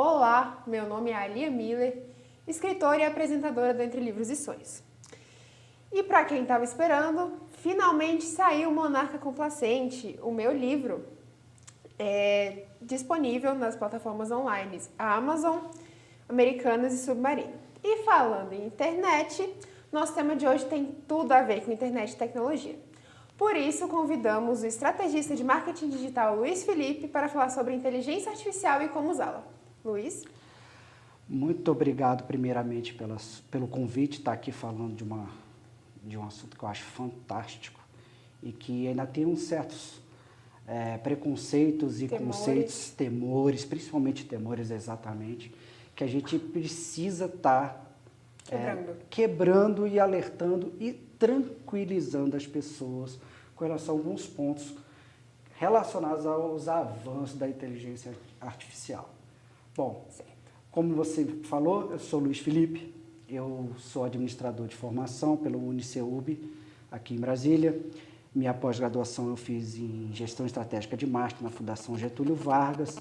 Olá, meu nome é Alia Miller, escritora e apresentadora do Entre Livros e Sonhos. E para quem estava esperando, finalmente saiu Monarca Complacente, o meu livro, disponível nas plataformas online Amazon, Americanas e Submarino. E falando em internet, nosso tema de hoje tem tudo a ver com internet e tecnologia. Por isso, convidamos o estrategista de marketing digital Luiz Felipe para falar sobre inteligência artificial e como usá-la. Luiz? Muito obrigado, primeiramente, pelo convite, estar aqui falando de um assunto que eu acho fantástico e que ainda tem uns certos preconceitos e conceitos, temores, principalmente temores, exatamente, que a gente precisa estar quebrando e alertando e tranquilizando as pessoas com relação a alguns pontos relacionados aos avanços da inteligência artificial. Bom, como você falou, eu sou Luiz Felipe, eu sou administrador de formação pelo UniCeub, aqui em Brasília. Minha pós-graduação eu fiz em Gestão Estratégica de Marketing na Fundação Getúlio Vargas.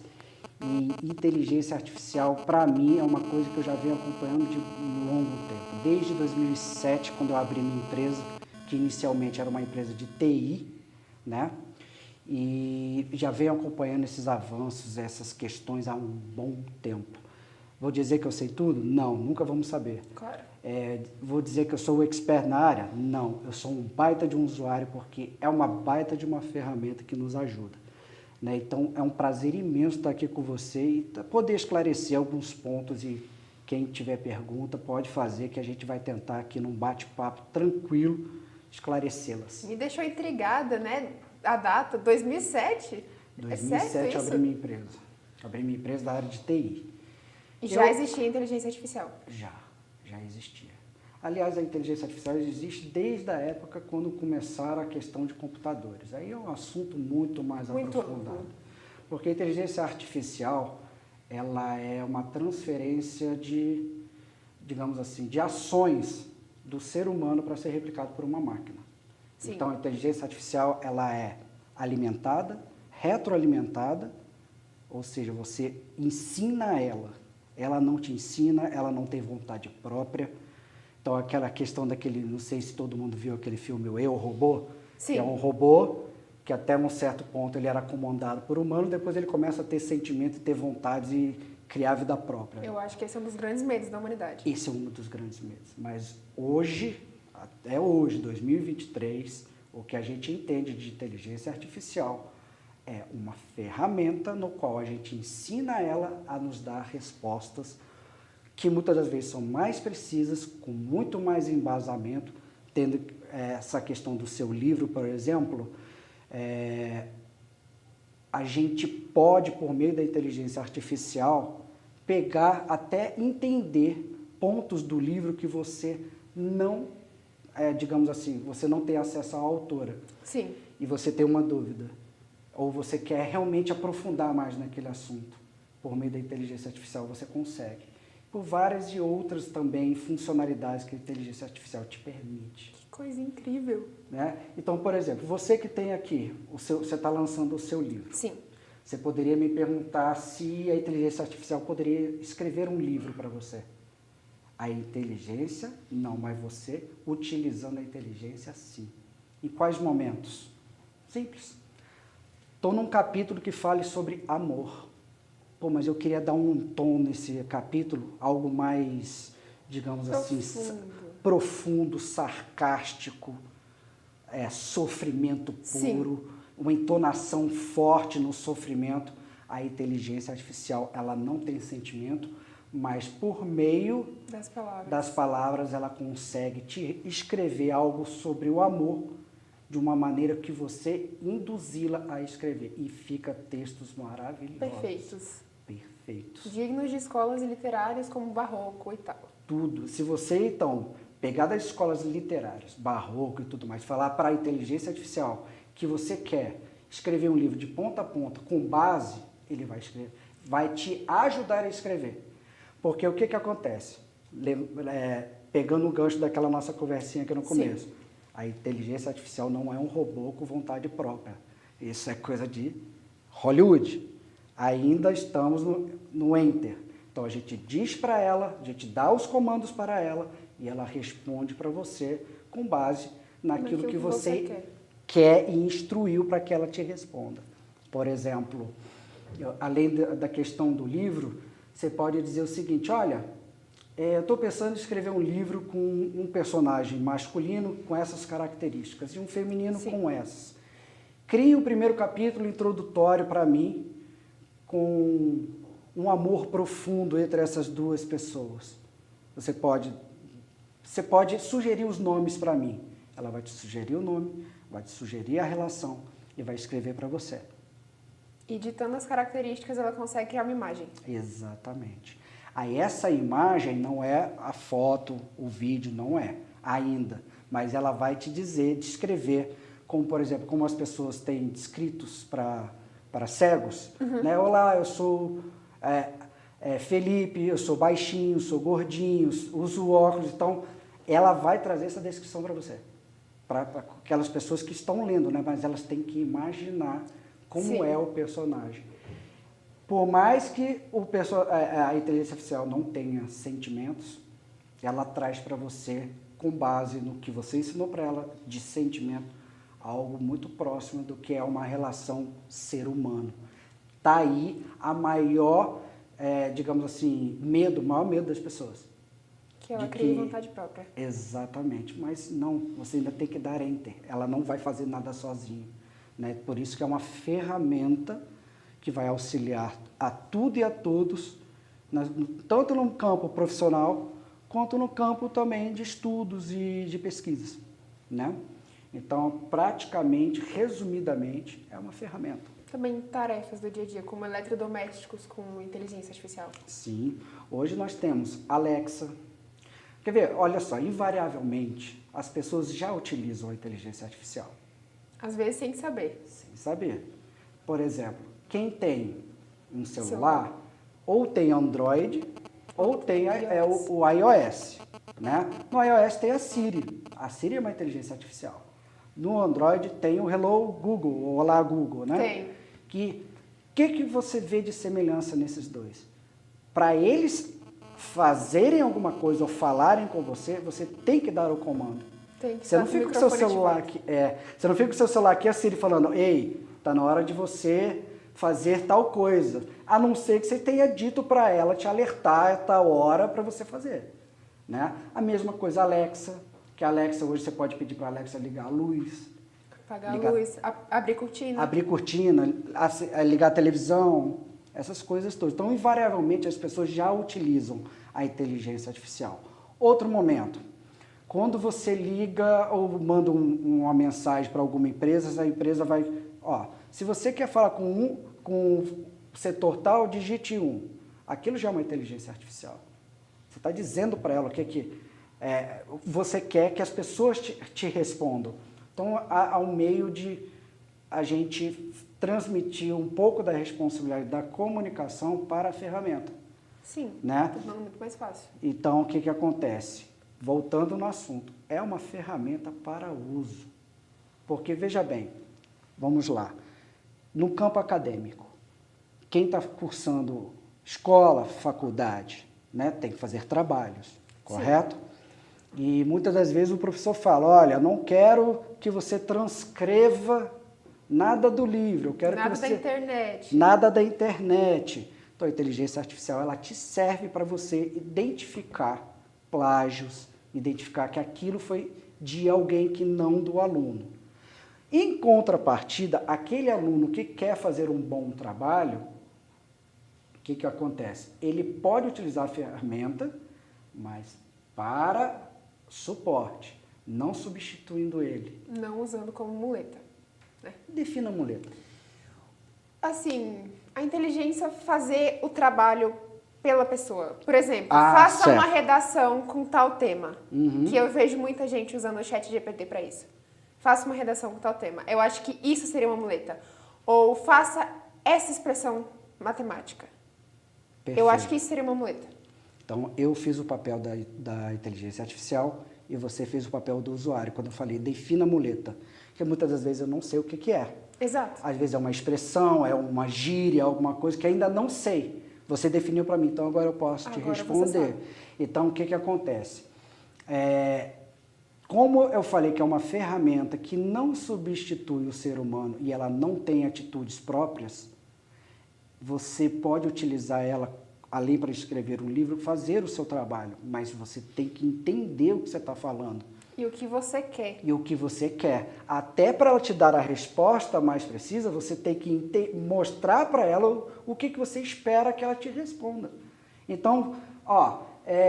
E inteligência artificial, para mim, é uma coisa que eu já venho acompanhando de longo tempo. Desde 2007, quando eu abri minha empresa, que inicialmente era uma empresa de TI, né? E já venho acompanhando esses avanços, essas questões há um bom tempo. Vou dizer que eu sei tudo? Não, nunca vamos saber. Claro. Vou dizer que eu sou o expert na área? Não, eu sou um baita de um usuário, porque é uma baita de uma ferramenta que nos ajuda. Né? Então, é um prazer imenso estar aqui com você e poder esclarecer alguns pontos, e quem tiver pergunta pode fazer, que a gente vai tentar aqui num bate-papo tranquilo esclarecê-las. Me deixou intrigada, né? A data, 2007? 2007 eu abri minha empresa. Abri minha empresa da área de TI. E já existia inteligência artificial? Já existia. Aliás, a inteligência artificial existe desde a época quando começaram a questão de computadores. Aí é um assunto muito mais aprofundado. Porque a inteligência artificial, ela é uma transferência de, digamos assim, de ações do ser humano para ser replicado por uma máquina. Sim. Então, a inteligência artificial, ela é alimentada, retroalimentada, ou seja, você ensina ela não te ensina, ela não tem vontade própria. Então, aquela questão daquele, não sei se todo mundo viu aquele filme, o Eu, Robô, Sim. Que é um robô que até um certo ponto ele era comandado por humano, depois ele começa a ter sentimento e ter vontade e criar vida própria. Eu acho que esse é um dos grandes medos da humanidade. Esse é um dos grandes medos. Mas hoje, até hoje, 2023, o que a gente entende de inteligência artificial é uma ferramenta no qual a gente ensina ela a nos dar respostas que muitas das vezes são mais precisas, com muito mais embasamento, tendo essa questão do seu livro, por exemplo, a gente pode, por meio da inteligência artificial, pegar até entender pontos do livro que você não, digamos assim, você não tem acesso à autora. Sim. E você tem uma dúvida, ou você quer realmente aprofundar mais naquele assunto. Por meio da inteligência artificial você consegue. Por várias e outras também funcionalidades que a inteligência artificial te permite. Que coisa incrível! Né? Então, por exemplo, você que tem aqui, você está lançando o seu livro. Sim. Você poderia me perguntar se a inteligência artificial poderia escrever um livro para você. A inteligência, não, mas você utilizando a inteligência, sim. Em quais momentos? Simples. Estou num capítulo que fale sobre amor. Pô, mas eu queria dar um tom nesse capítulo, algo mais, digamos assim, profundo, sarcástico, sofrimento puro, sim, uma entonação forte no sofrimento. A inteligência artificial, ela não tem sentimento, mas por meio das palavras ela consegue te escrever algo sobre o amor de uma maneira que você induzi-la a escrever. E fica textos maravilhosos. Perfeitos. Perfeitos. Dignos de escolas literárias como Barroco e tal. Tudo. Se você, então, pegar das escolas literárias, Barroco e tudo mais, falar para a inteligência artificial que você quer escrever um livro de ponta a ponta com base, ele vai escrever, vai te ajudar a escrever. Porque o que acontece? Pegando o gancho daquela nossa conversinha aqui no começo, sim, a inteligência artificial não é um robô com vontade própria. Isso é coisa de Hollywood. Ainda estamos no Enter. Então a gente diz para ela, a gente dá os comandos para ela e ela responde para você com base naquilo que você quer e instruiu para que ela te responda. Por exemplo, além da questão do livro, você pode dizer o seguinte: olha, eu estou pensando em escrever um livro com um personagem masculino com essas características e um feminino com essas. Crie o primeiro capítulo introdutório para mim com um amor profundo entre essas duas pessoas. Você pode sugerir os nomes para mim. Ela vai te sugerir o nome, vai te sugerir a relação e vai escrever para você. E ditando as características, ela consegue criar uma imagem. Exatamente. Aí essa imagem não é a foto, o vídeo, não é ainda. Mas ela vai te dizer, descrever, como por exemplo, como as pessoas têm descritos para cegos. Né? Olá, eu sou Felipe, eu sou baixinho, sou gordinho, uso óculos. Então, ela vai trazer essa descrição para você. Para aquelas pessoas que estão lendo, né? Mas elas têm que imaginar como é o personagem. Por mais que a inteligência artificial não tenha sentimentos, ela traz para você, com base no que você ensinou para ela de sentimento, algo muito próximo do que é uma relação ser humano. Está aí a maior, digamos assim, o maior medo das pessoas. Que ela crie vontade própria. Exatamente, mas não, você ainda tem que dar enter, ela não vai fazer nada sozinha. Né? Por isso que é uma ferramenta que vai auxiliar a tudo e a todos, tanto no campo profissional, quanto no campo também de estudos e de pesquisas. Né? Então, praticamente, resumidamente, é uma ferramenta. Também tarefas do dia a dia, como eletrodomésticos com inteligência artificial. Sim, hoje nós temos Alexa. Quer ver, olha só, invariavelmente, as pessoas já utilizam a inteligência artificial. Às vezes sem saber. Sem saber. Por exemplo, quem tem um celular, ou tem Android, ou tem o iOS. Né? No iOS tem a Siri. A Siri é uma inteligência artificial. No Android tem o Hello Google, ou Olá Google. Né? Tem. Que você vê de semelhança nesses dois? Para eles fazerem alguma coisa ou falarem com você, você tem que dar o comando. Você não fica com o seu celular aqui, você não fica com o seu celular aqui, a Siri falando: ei, tá na hora de você fazer tal coisa, a não ser que você tenha dito para ela te alertar a tal hora para você fazer. Né? A mesma coisa a Alexa, que a Alexa hoje você pode pedir para a Alexa ligar a luz, apagar a luz, abrir cortina. Abrir cortina, ligar a televisão, essas coisas todas. Então, invariavelmente, as pessoas já utilizam a inteligência artificial. Outro momento, quando você liga ou manda uma mensagem para alguma empresa, a empresa vai... se você quer falar com o setor tal, digite 1. Aquilo já é uma inteligência artificial. Você está dizendo para ela o que você quer que as pessoas te respondam. Então, há um meio de a gente transmitir um pouco da responsabilidade da comunicação para a ferramenta. Sim, né? tornando muito mais fácil. Então, o que acontece? Voltando no assunto, é uma ferramenta para uso. Porque, veja bem, vamos lá, no campo acadêmico, quem está cursando escola, faculdade, né, tem que fazer trabalhos, correto? E muitas das vezes o professor fala: olha, não quero que você transcreva nada do livro, eu quero nada que você... da internet. Nada da internet. Então, a inteligência artificial, ela te serve para você identificar plágios, identificar que aquilo foi de alguém que não do aluno. Em contrapartida, aquele aluno que quer fazer um bom trabalho, o que acontece? Ele pode utilizar a ferramenta, mas para suporte, não substituindo ele. Não usando como muleta. Né? Defina a muleta. Assim, a inteligência fazer o trabalho pela pessoa. Por exemplo, faça uma redação com tal tema, que eu vejo muita gente usando o ChatGPT para isso. Faça uma redação com tal tema. Eu acho que isso seria uma muleta. Ou faça essa expressão matemática. Perfeito. Eu acho que isso seria uma muleta. Então, eu fiz o papel da inteligência artificial e você fez o papel do usuário, quando eu falei defina a muleta. Porque muitas das vezes eu não sei o que é. Exato. Às vezes é uma expressão, é uma gíria, alguma coisa que ainda não sei. Você definiu para mim, então agora eu posso te Agora você responder. sabe. Então, o que acontece? Como eu falei que é uma ferramenta que não substitui o ser humano e ela não tem atitudes próprias, você pode utilizar ela, além para escrever um livro, fazer o seu trabalho, mas você tem que entender o que você está falando. E o que você quer. E o que você quer. Até para ela te dar a resposta mais precisa, você tem que mostrar para ela o que você espera que ela te responda. Então,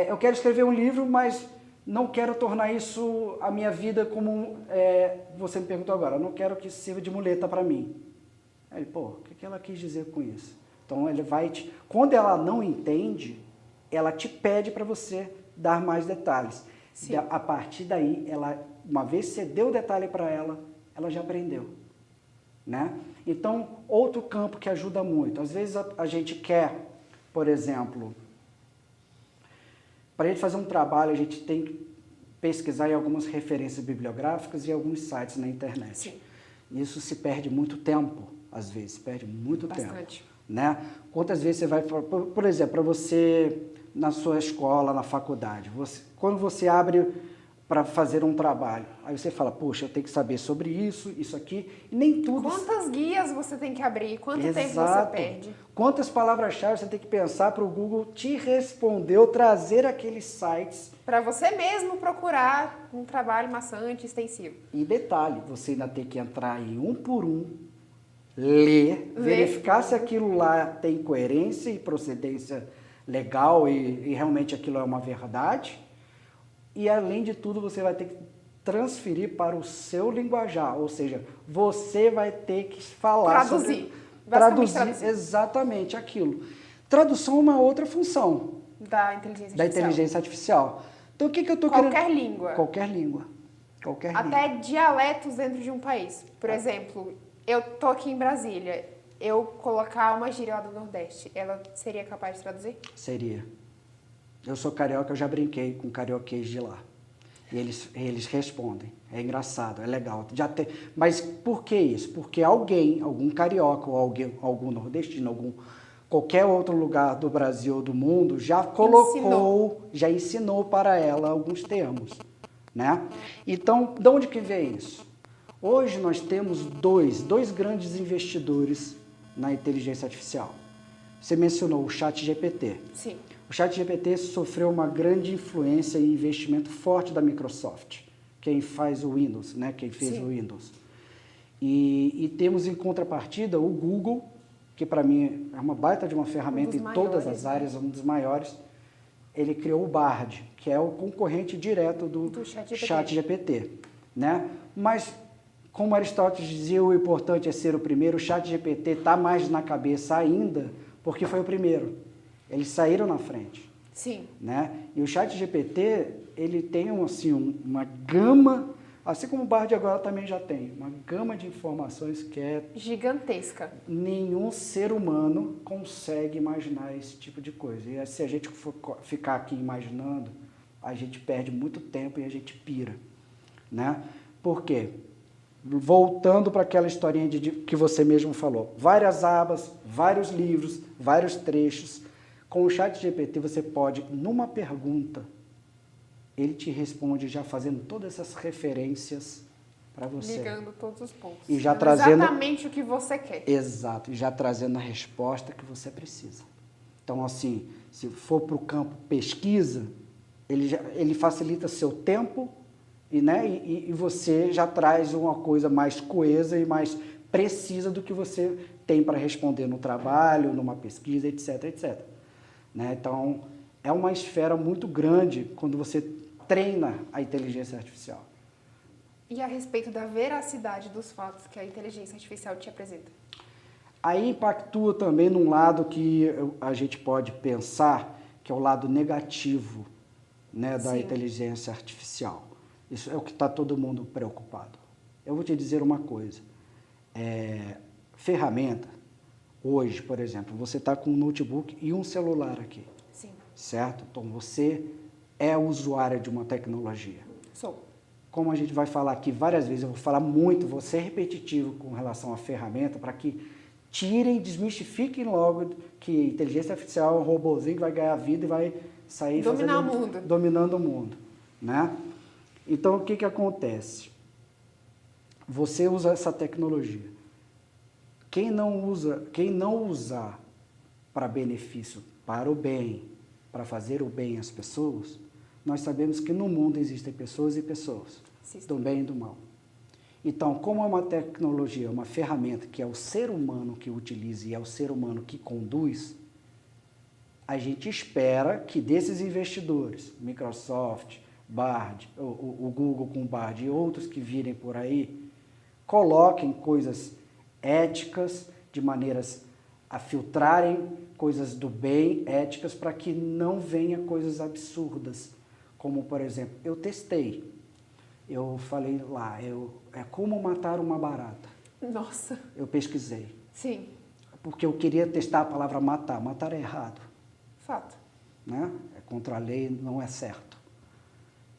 eu quero escrever um livro, mas não quero tornar isso a minha vida como... você me perguntou agora, eu não quero que isso sirva de muleta para mim. Aí, o que ela quis dizer com isso? Então, ele vai quando ela não entende, ela te pede para você dar mais detalhes. Sim. A partir daí, uma vez que você deu o detalhe para ela, ela já aprendeu. Né? Então, outro campo que ajuda muito. Às vezes a gente quer, por exemplo, para a gente fazer um trabalho, a gente tem que pesquisar em algumas referências bibliográficas e alguns sites na internet. Sim. Isso se perde muito tempo, às vezes, perde muito Bastante. tempo. Né? Quantas vezes você vai, por exemplo, para você, na sua escola, na faculdade, quando você abre para fazer um trabalho, aí você fala, poxa, eu tenho que saber sobre isso, isso aqui, e nem tudo... Quantas guias você tem que abrir? Quanto Exato. tempo você perde? Quantas palavras-chave você tem que pensar para o Google te responder ou trazer aqueles sites. Para você mesmo procurar um trabalho maçante, extensivo. E detalhe, você ainda tem que entrar em um por um, ler, verificar se aquilo lá tem coerência e procedência legal e realmente aquilo é uma verdade. E, além de tudo, você vai ter que transferir para o seu linguajar, ou seja, você vai ter que falar Traduzir exatamente aquilo. Tradução é uma outra função da inteligência artificial. Então, o que eu estou querendo... Qualquer língua. Qualquer Até língua. dialetos dentro de um país. Por exemplo, eu tô aqui em Brasília, eu colocar uma gíria lá do Nordeste, ela seria capaz de traduzir? Seria. Eu sou carioca, eu já brinquei com carioquês de lá. E eles respondem. É engraçado, é legal. Mas por que isso? Porque algum carioca ou algum nordestino, qualquer outro lugar do Brasil ou do mundo já já ensinou para ela alguns termos. Né? Então, de onde que vem isso? Hoje nós temos dois grandes investidores na inteligência artificial. Você mencionou o ChatGPT. Sim. O ChatGPT sofreu uma grande influência e investimento forte da Microsoft, quem faz o Windows, né? Quem fez Sim. o Windows. E temos em contrapartida o Google, que para mim é uma baita de uma ferramenta em todas as áreas, um dos maiores. Ele criou o Bard, que é o concorrente direto do ChatGPT. Né? Mas, como Aristóteles dizia, o importante é ser o primeiro, o ChatGPT está mais na cabeça ainda, porque foi o primeiro. Eles saíram na frente. Sim. Né? E o ChatGPT, ele tem uma gama, assim como o Bard agora também já tem, uma gama de informações que é... gigantesca. Nenhum ser humano consegue imaginar esse tipo de coisa. E se a gente for ficar aqui imaginando, a gente perde muito tempo e a gente pira. Né? Por quê? Voltando para aquela historinha que você mesmo falou. Várias abas, vários livros, vários trechos. Com o ChatGPT você pode, numa pergunta, ele te responde já fazendo todas essas referências para você. Ligando todos os pontos. E já trazendo exatamente o que você quer. Exato, e já trazendo a resposta que você precisa. Então, assim, se for para o campo pesquisa, ele facilita seu tempo e você já traz uma coisa mais coesa e mais precisa do que você tem para responder no trabalho, numa pesquisa, etc, etc. Né? Então, é uma esfera muito grande quando você treina a inteligência artificial. E a respeito da veracidade dos fatos que a inteligência artificial te apresenta? Aí impactua também num lado que a gente pode pensar, que é o lado negativo, né, da Sim. inteligência artificial. Isso é o que está todo mundo preocupado. Eu vou te dizer uma coisa. Ferramenta, hoje, por exemplo, você está com um notebook e um celular aqui. Sim. Certo? Então, você é usuário de uma tecnologia. Sou. Como a gente vai falar aqui várias vezes, eu vou falar muito, vou ser repetitivo com relação à ferramenta, para que tirem, desmistifiquem logo que inteligência artificial é um robozinho que vai ganhar vida e vai sair dominando o mundo, né? Então, o que que acontece? Você usa essa tecnologia. Quem não usar para benefício, para o bem, para fazer o bem às pessoas, nós sabemos que no mundo existem pessoas e pessoas, do bem e do mal. Então, como é uma tecnologia, uma ferramenta que é o ser humano que utiliza e é o ser humano que conduz, a gente espera que desses investidores, Microsoft, Bard, o Google com Bard e outros que virem por aí, coloquem coisas éticas, de maneiras a filtrarem coisas do bem, éticas, para que não venha coisas absurdas. Como, por exemplo, eu testei. Eu falei lá, é como matar uma barata. Nossa. Eu pesquisei. Sim. Porque eu queria testar a palavra matar. Matar é errado. Fato. Né? É contra a lei, não é certo.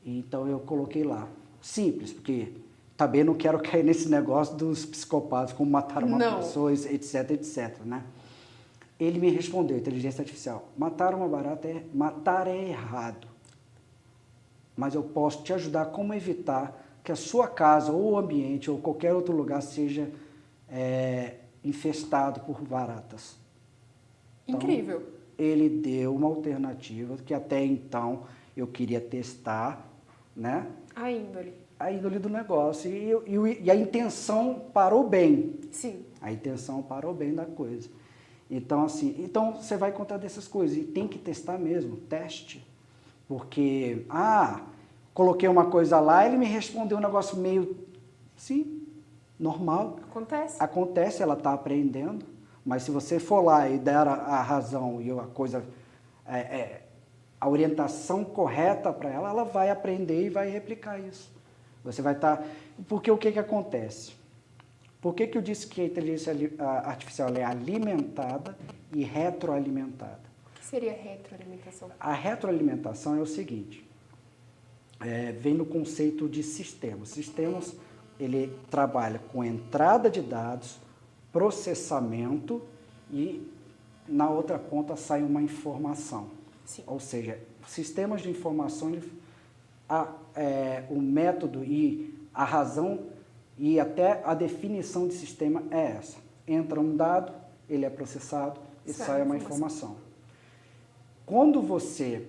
Então eu coloquei lá. Simples, porque também não quero cair nesse negócio dos psicopatas, como matar uma pessoa, etc, etc. Né? Ele me respondeu, inteligência artificial, matar uma barata matar é errado. Mas eu posso te ajudar como evitar que a sua casa, ou o ambiente, ou qualquer outro lugar seja infestado por baratas. Incrível. Então, ele deu uma alternativa que até então eu queria testar, né? A índole. A índole do negócio e a intenção para o bem. Sim. A intenção para o bem da coisa. Então, assim, você vai contar dessas coisas e tem que testar mesmo, teste. Porque, coloquei uma coisa lá, ele me respondeu um negócio meio, sim, normal. Acontece. Acontece, ela está aprendendo, mas se você for lá e der a razão e a coisa, a orientação correta para ela, ela vai aprender e vai replicar isso. Você vai estar... Porque o que acontece? Por que eu disse que a inteligência artificial é alimentada e retroalimentada? O que seria retroalimentação? A retroalimentação é o seguinte, vem no conceito de sistemas. Sistemas, ele trabalha com entrada de dados, processamento e na outra ponta sai uma informação. Sim. Ou seja, sistemas de informação, o método e a razão e até a definição de sistema é essa. Entra um dado, ele é processado e sai uma informação. Quando você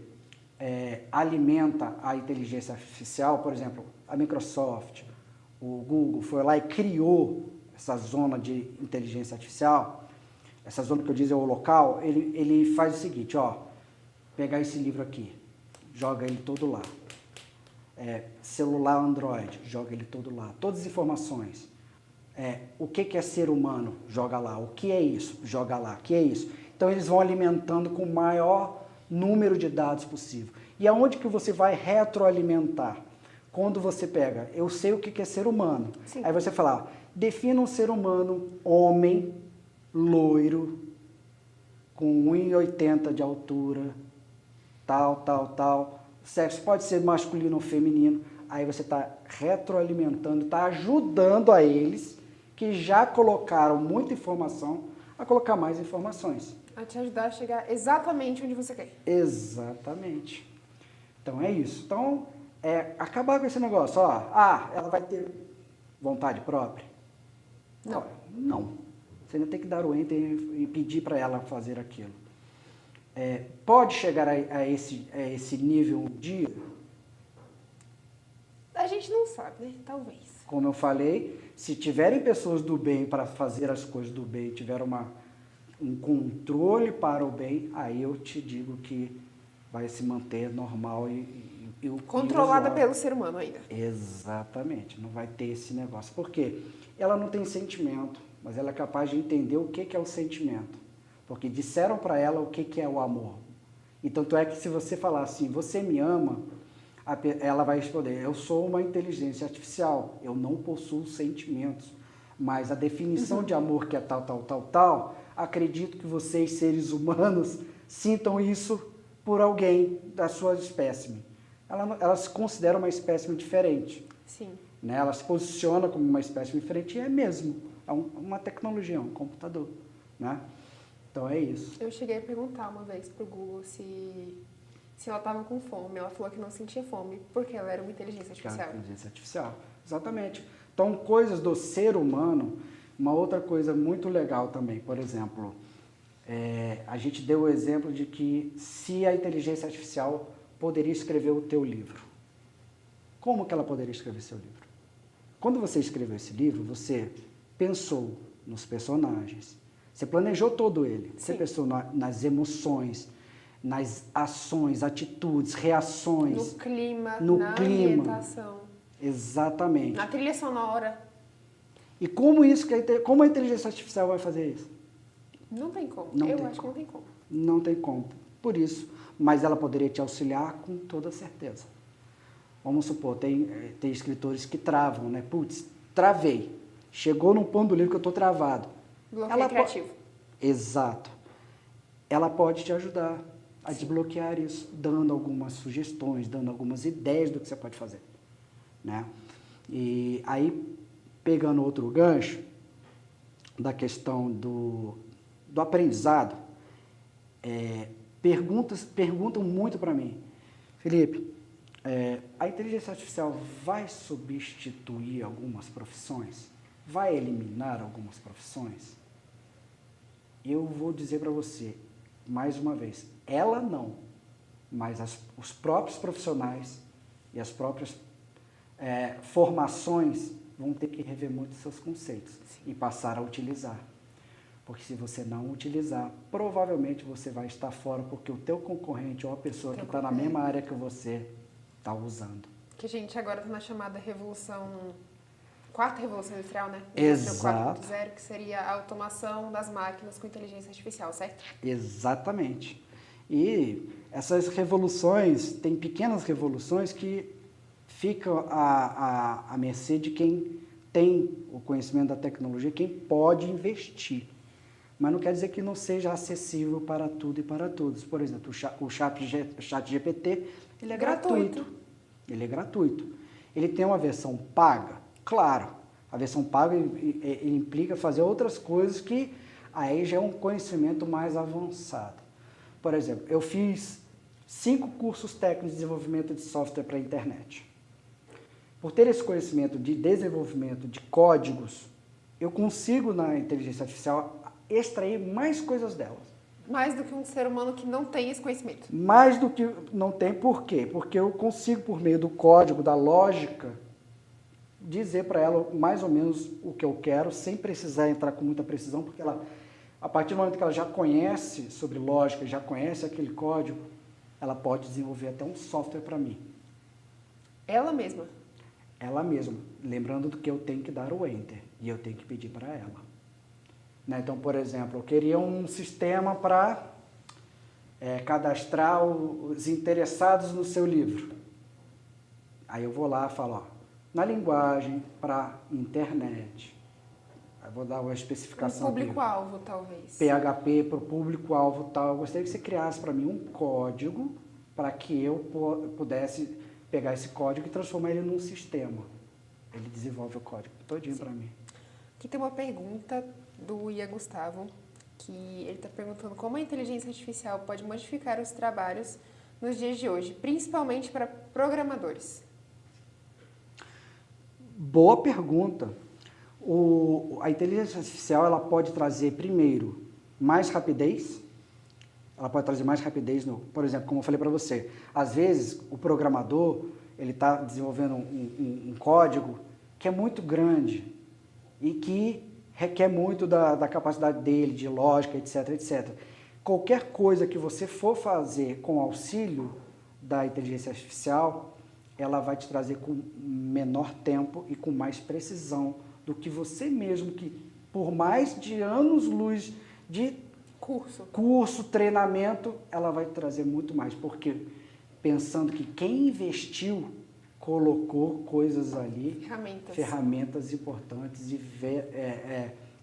alimenta a inteligência artificial, por exemplo, a Microsoft, o Google foi lá e criou essa zona de inteligência artificial, essa zona que eu disse é o local, ele faz o seguinte, pegar esse livro aqui, joga ele todo lá. Celular Android, joga ele todo lá. Todas as informações. O que é ser humano? Joga lá. O que é isso? Joga lá. O que é isso? Então, eles vão alimentando com o maior número de dados possível. E aonde que você vai retroalimentar? Quando você pega, eu sei o que é ser humano. Sim. Aí você fala, defina um ser humano, homem, loiro, com 1,80 m de altura, tal. Sexo pode ser masculino ou feminino. Aí você está retroalimentando, está ajudando a eles, que já colocaram muita informação, a colocar mais informações. A te ajudar a chegar exatamente onde você quer. Exatamente. Então é isso. Então, acabar com esse negócio. Ela vai ter vontade própria? Não. Não. Você ainda tem que dar o enter e pedir para ela fazer aquilo. Pode chegar a esse nível um dia? A gente não sabe, né? Talvez. Como eu falei, se tiverem pessoas do bem para fazer as coisas do bem, tiver um controle para o bem, aí eu te digo que vai se manter normal controlada pelo ser humano ainda. Exatamente, não vai ter esse negócio. Por quê? Ela não tem sentimento, mas ela é capaz de entender o que é o sentimento. Porque disseram para ela o que é o amor. E tanto é que se você falar assim, você me ama, ela vai responder, eu sou uma inteligência artificial, eu não possuo sentimentos. Mas a definição de amor que é tal, acredito que vocês, seres humanos, sintam isso por alguém da sua espécime. Ela se considera uma espécime diferente. Sim. Né? Ela se posiciona como uma espécime diferente e é mesmo. É uma tecnologia, um computador. né? Então é isso. Eu cheguei a perguntar uma vez pro Google se ela estava com fome. Ela falou que não sentia fome, porque ela era uma inteligência artificial. Inteligência artificial, exatamente. Então, coisas do ser humano, uma outra coisa muito legal também, por exemplo, a gente deu o exemplo de que se a inteligência artificial poderia escrever o teu livro. Como que ela poderia escrever seu livro? Quando você escreveu esse livro, você pensou nos personagens, você planejou todo ele, você pensou nas emoções, nas ações, atitudes, reações. No clima, na ambientação. Exatamente. Na trilha sonora. E como a inteligência artificial vai fazer isso? Não tem como. Eu acho que não tem como. Não tem como. Por isso. Mas ela poderia te auxiliar com toda certeza. Vamos supor, tem escritores que travam, né? Putz, travei. Chegou num ponto do livro que eu estou travado. Bloqueio criativo. Exato. Ela pode te ajudar a desbloquear isso, dando algumas sugestões, dando algumas ideias do que você pode fazer, né? E aí, pegando outro gancho da questão do aprendizado, perguntam muito para mim, Felipe, a inteligência artificial vai substituir algumas profissões? Vai eliminar algumas profissões? Eu vou dizer para você, mais uma vez, ela não, mas os próprios profissionais e as próprias formações vão ter que rever muito seus conceitos e passar a utilizar. Porque se você não utilizar, provavelmente você vai estar fora, porque o teu concorrente ou a pessoa que está na mesma área que você está usando. Que a gente agora está na chamada quarta revolução industrial, né? Exato. 4.0, que seria a automação das máquinas com inteligência artificial, certo? Exatamente. E essas revoluções, tem pequenas revoluções que ficam à mercê de quem tem o conhecimento da tecnologia, quem pode investir. Mas não quer dizer que não seja acessível para tudo e para todos. Por exemplo, o chat GPT, ele é gratuito. Ele é gratuito. Ele tem uma versão paga? Claro. A versão paga ele implica fazer outras coisas que aí já é um conhecimento mais avançado. Por exemplo, eu fiz 5 cursos técnicos de desenvolvimento de software para a internet. Por ter esse conhecimento de desenvolvimento de códigos, eu consigo, na inteligência artificial, extrair mais coisas delas. Mais do que um ser humano que não tem esse conhecimento. Mais do que não tem, por quê? Porque eu consigo, por meio do código, da lógica, dizer para ela mais ou menos o que eu quero, sem precisar entrar com muita precisão, porque ela, a partir do momento que ela já conhece sobre lógica, já conhece aquele código, ela pode desenvolver até um software para mim. Ela mesma? Ela mesma, lembrando do que eu tenho que dar o Enter, e eu tenho que pedir para ela. Né? Então, por exemplo, eu queria um sistema para cadastrar os interessados no seu livro. Aí eu vou lá e falo, na linguagem para internet. Aí vou dar uma especificação. Público-alvo, talvez. PHP para o público-alvo tal. Eu gostaria que você criasse para mim um código para que eu pudesse pegar esse código e transformar ele num sistema. Ele desenvolve o código todinho para mim. Aqui tem uma pergunta do Ian Gustavo, que ele está perguntando como a inteligência artificial pode modificar os trabalhos nos dias de hoje, principalmente para programadores. Boa pergunta. A inteligência artificial ela pode trazer, primeiro, mais rapidez. Ela pode trazer mais rapidez, por exemplo, como eu falei para você, às vezes o programador ele está desenvolvendo um código que é muito grande e que requer muito da capacidade dele, de lógica, etc, etc. Qualquer coisa que você for fazer com auxílio da inteligência artificial, ela vai te trazer com menor tempo e com mais precisão do que você mesmo, que por mais de anos-luz de curso, treinamento, ela vai trazer muito mais, porque pensando que quem investiu colocou coisas ali, ferramentas importantes e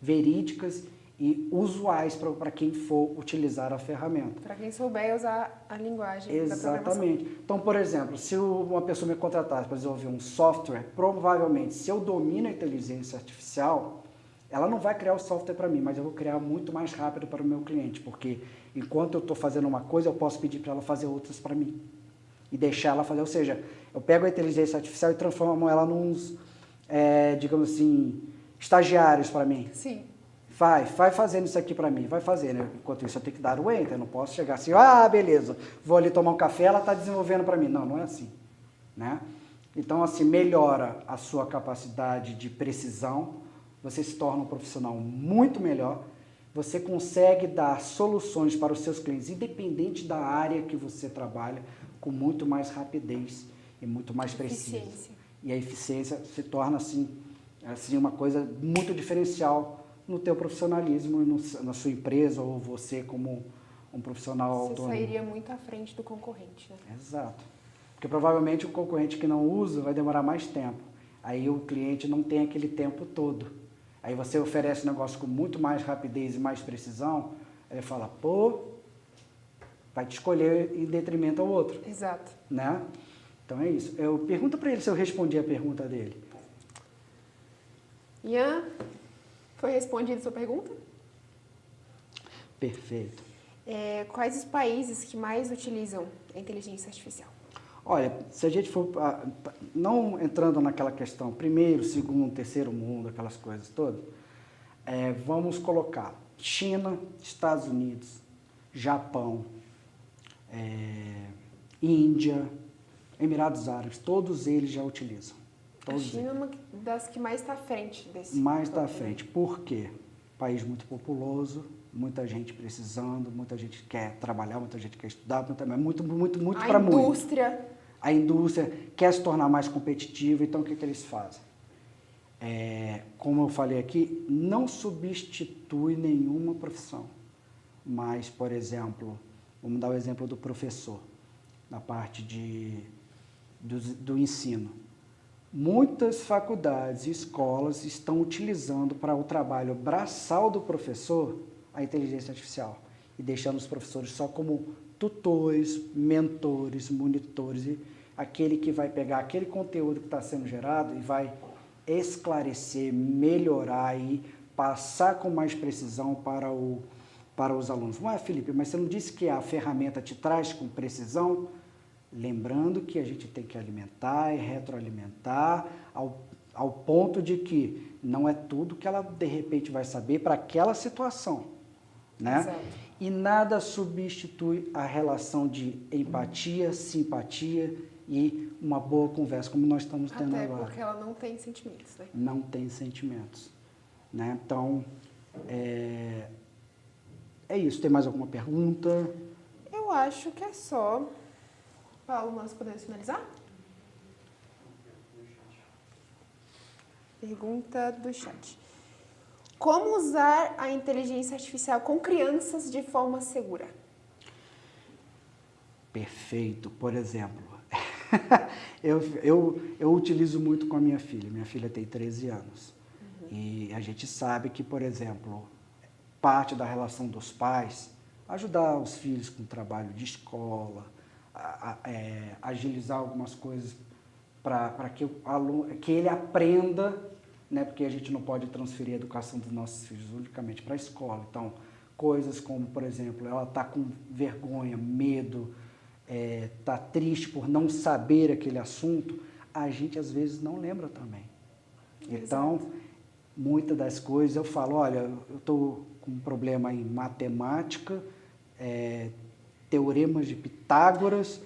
verídicas e usuais para quem for utilizar a ferramenta. Para quem souber usar a linguagem da programação. Exatamente. Então, por exemplo, se uma pessoa me contratasse para desenvolver um software, provavelmente, se eu domino a inteligência artificial, Ela não vai criar o software para mim, mas eu vou criar muito mais rápido para o meu cliente, porque enquanto eu estou fazendo uma coisa, eu posso pedir para ela fazer outras para mim e deixar ela fazer. Ou seja, eu pego a inteligência artificial e transformo ela nos, digamos assim, estagiários para mim. Sim. Vai fazendo isso aqui para mim, vai fazendo. Enquanto isso eu tenho que dar o enter, eu não posso chegar assim, beleza, vou ali tomar um café, ela está desenvolvendo para mim. Não, não é assim, né? Então, assim, melhora a sua capacidade de precisão, você se torna um profissional muito melhor, você consegue dar soluções para os seus clientes, independente da área que você trabalha, com muito mais rapidez e muito mais precisa. E a eficiência se torna, assim uma coisa muito diferencial no teu profissionalismo, na sua empresa, ou você como um profissional autônomo. Você sairia muito à frente do concorrente, né? Exato. Porque provavelmente o concorrente que não usa vai demorar mais tempo. Aí o cliente não tem aquele tempo todo. Aí você oferece um negócio com muito mais rapidez e mais precisão, ele fala, vai te escolher em detrimento ao outro. Exato. Né? Então é isso. Eu pergunto para ele se eu respondi a pergunta dele. Ian, foi respondida a sua pergunta? Perfeito. Quais os países que mais utilizam a inteligência artificial? Olha, se a gente for, não entrando naquela questão, primeiro, segundo, terceiro mundo, aquelas coisas todas, vamos colocar China, Estados Unidos, Japão, Índia, Emirados Árabes, todos eles já utilizam. A China é uma das que mais está à frente desse. Mais está à frente. Por quê? País muito populoso, muita gente precisando, muita gente quer trabalhar, muita gente quer estudar, muito para muito. A indústria quer se tornar mais competitiva, então o que eles fazem? Como eu falei aqui, não substitui nenhuma profissão. Mas, por exemplo, vamos dar o exemplo do professor, na parte do ensino. Muitas faculdades e escolas estão utilizando para o trabalho braçal do professor a inteligência artificial e deixando os professores só como tutores, mentores, monitores, e aquele que vai pegar aquele conteúdo que está sendo gerado e vai esclarecer, melhorar e passar com mais precisão para os alunos. Não é, Felipe, mas você não disse que a ferramenta te traz com precisão? Lembrando que a gente tem que alimentar e retroalimentar ao ponto de que não é tudo que ela, de repente, vai saber para aquela situação, né? Exato. E nada substitui a relação de empatia, simpatia e uma boa conversa, como nós estamos tendo agora. Até porque ela não tem sentimentos, né? Não tem sentimentos, né? Então, é isso. Tem mais alguma pergunta? Eu acho que é só. Paulo, nós podemos finalizar? Pergunta do chat. Como usar a inteligência artificial com crianças de forma segura? Perfeito. Por exemplo, eu utilizo muito com a minha filha. Minha filha tem 13 anos. Uhum. E a gente sabe que, por exemplo, parte da relação dos pais, ajudar os filhos com o trabalho de escola, agilizar algumas coisas para que o aluno, que ele aprenda, né? Porque a gente não pode transferir a educação dos nossos filhos unicamente para a escola. Então, coisas como, por exemplo, ela está com vergonha, medo, está triste por não saber aquele assunto, a gente às vezes não lembra também. Então, Exato. Muitas das coisas eu falo, olha, eu estou com um problema em matemática, teoremas de Pitágoras,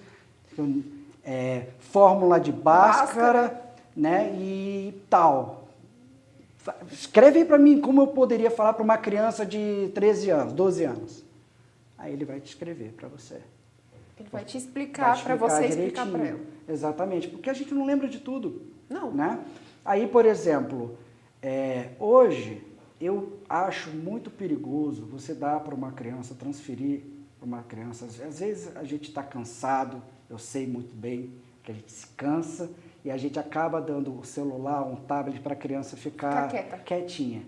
fórmula de Bhaskara, né, e tal. Escreve aí para mim como eu poderia falar para uma criança de 13 anos, 12 anos. Aí ele vai te escrever para você. Ele vai te explicar para você explicar para ela. Exatamente, porque a gente não lembra de tudo. Não. Né? Aí, por exemplo, hoje eu acho muito perigoso você dar para uma criança, transferir para uma criança. Às vezes a gente está cansado, eu sei muito bem que a gente se cansa e a gente acaba dando o celular, um tablet para a criança ficar quietinha.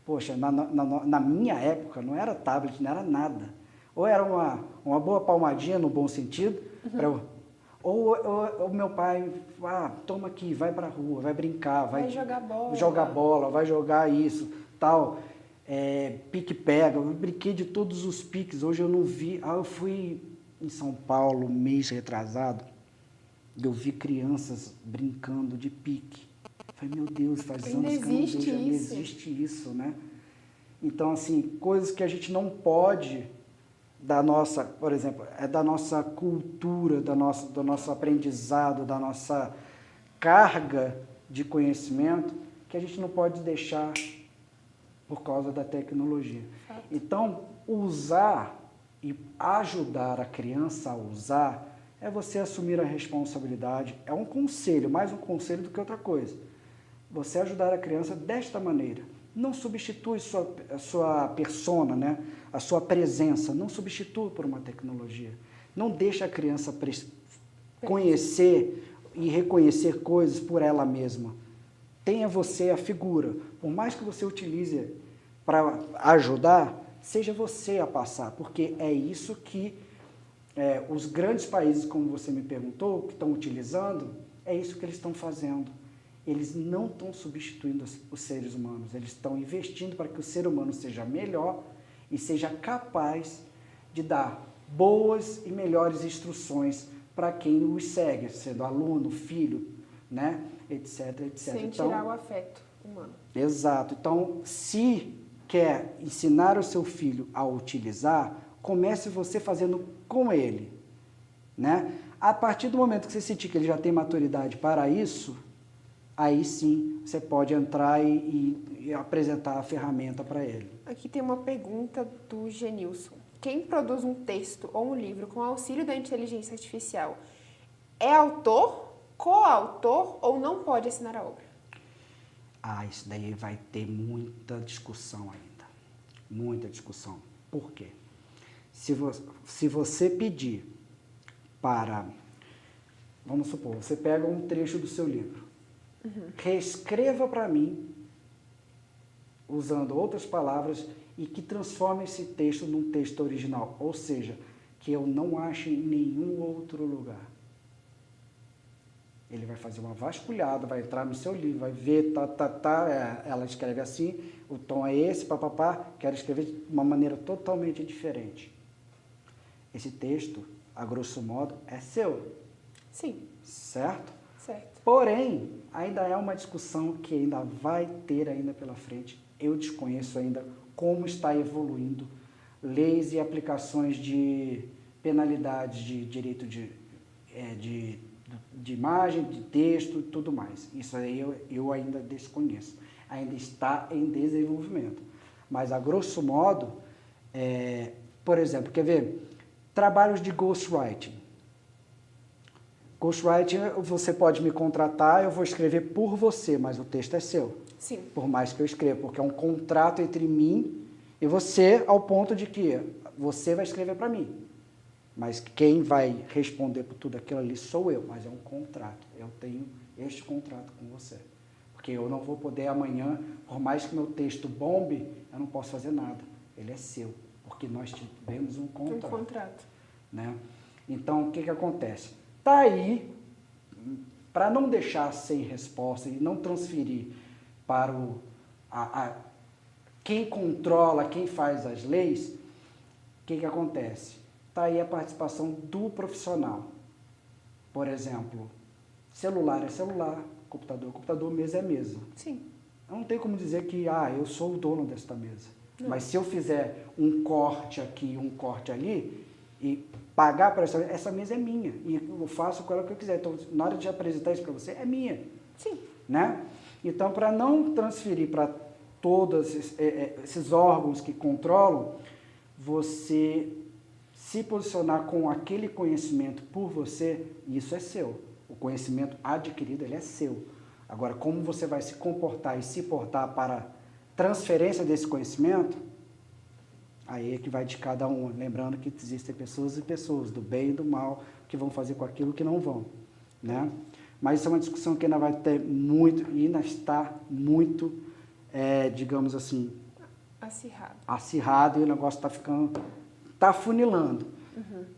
Poxa, na minha época não era tablet, não era nada. Ou era uma boa palmadinha no bom sentido, ou o meu pai, toma aqui, vai para a rua, vai brincar, vai jogar bola. Vai jogar isso. tal, pique-pega, eu brinquei de todos os piques, hoje eu não vi, eu fui em São Paulo, mês retrasado, eu vi crianças brincando de pique. Falei, meu Deus, faz Ainda anos que eu não existe vejo, ainda isso. existe isso, né? Então, assim, coisas que a gente não pode, da nossa, por exemplo, da nossa cultura, do nosso aprendizado, da nossa carga de conhecimento, que a gente não pode deixar por causa da tecnologia. Fato. Então, usar e ajudar a criança a usar é você assumir a responsabilidade. É um conselho, mais um conselho do que outra coisa. Você ajudar a criança desta maneira. Não substitui a sua persona, né? A sua presença. Não substitua por uma tecnologia. Não deixa a criança conhecer e reconhecer coisas por ela mesma. Tenha você a figura. Por mais que você utilize para ajudar, seja você a passar. Porque é isso que os grandes países, como você me perguntou, que estão utilizando, é isso que eles estão fazendo. Eles não estão substituindo os seres humanos, eles estão investindo para que o ser humano seja melhor e seja capaz de dar boas e melhores instruções para quem os segue, sendo aluno, filho, né, etc, etc. Sem tirar o afeto humano. Exato. Então, se quer ensinar o seu filho a utilizar, comece você fazendo com ele, né? A partir do momento que você sentir que ele já tem maturidade para isso, aí sim você pode entrar e apresentar a ferramenta para ele. Aqui tem uma pergunta do Genilson. Quem produz um texto ou um livro com auxílio da inteligência artificial é autor, coautor ou não pode assinar a obra? Isso daí vai ter muita discussão ainda. Muita discussão. Por quê? Se você pedir para, vamos supor, você pega um trecho do seu livro, reescreva para mim, usando outras palavras, e que transforme esse texto num texto original, ou seja, que eu não ache em nenhum outro lugar. Ele vai fazer uma vasculhada, vai entrar no seu livro, vai ver, ela escreve assim, o tom é esse, papapá, quero escrever de uma maneira totalmente diferente. Esse texto, a grosso modo, é seu. Sim. Certo? Certo. Porém, ainda é uma discussão que ainda vai ter ainda pela frente. Eu desconheço ainda como está evoluindo leis e aplicações de penalidades de direito de imagem, de texto e tudo mais. Isso aí eu ainda desconheço. Ainda está em desenvolvimento. Mas, a grosso modo, por exemplo, quer ver? Trabalhos de ghostwriting. Ghostwriting, você pode me contratar, eu vou escrever por você, mas o texto é seu. Sim. Por mais que eu escreva, porque é um contrato entre mim e você, ao ponto de que você vai escrever para mim. Mas quem vai responder por tudo aquilo ali sou eu, mas é um contrato. Eu tenho este contrato com você. Porque eu não vou poder amanhã, por mais que meu texto bombe, eu não posso fazer nada. Ele é seu, porque nós tivemos um contrato. Um contrato. Né? Então, o que acontece? Está aí, para não deixar sem resposta e não transferir para quem controla, quem faz as leis, o que acontece? Está aí a participação do profissional. Por exemplo, celular é celular, computador é computador, mesa é mesa. Sim. Eu não tenho como dizer que eu sou o dono desta mesa. Não. Mas se eu fizer um corte aqui, um corte ali, e pagar para essa mesa é minha, e eu faço com ela o que eu quiser. Então, na hora de apresentar isso para você, é minha. Sim. Né? Então, para não transferir para todos esses órgãos que controlam, você se posicionar com aquele conhecimento por você, isso é seu. O conhecimento adquirido, ele é seu. Agora, como você vai se comportar e se portar para transferência desse conhecimento, aí é que vai de cada um. Lembrando que existem pessoas e pessoas, do bem e do mal, que vão fazer com aquilo que não vão. Né? Mas isso é uma discussão que ainda vai ter muito, e ainda está muito, digamos assim, acirrado, e o negócio está ficando, está funilando.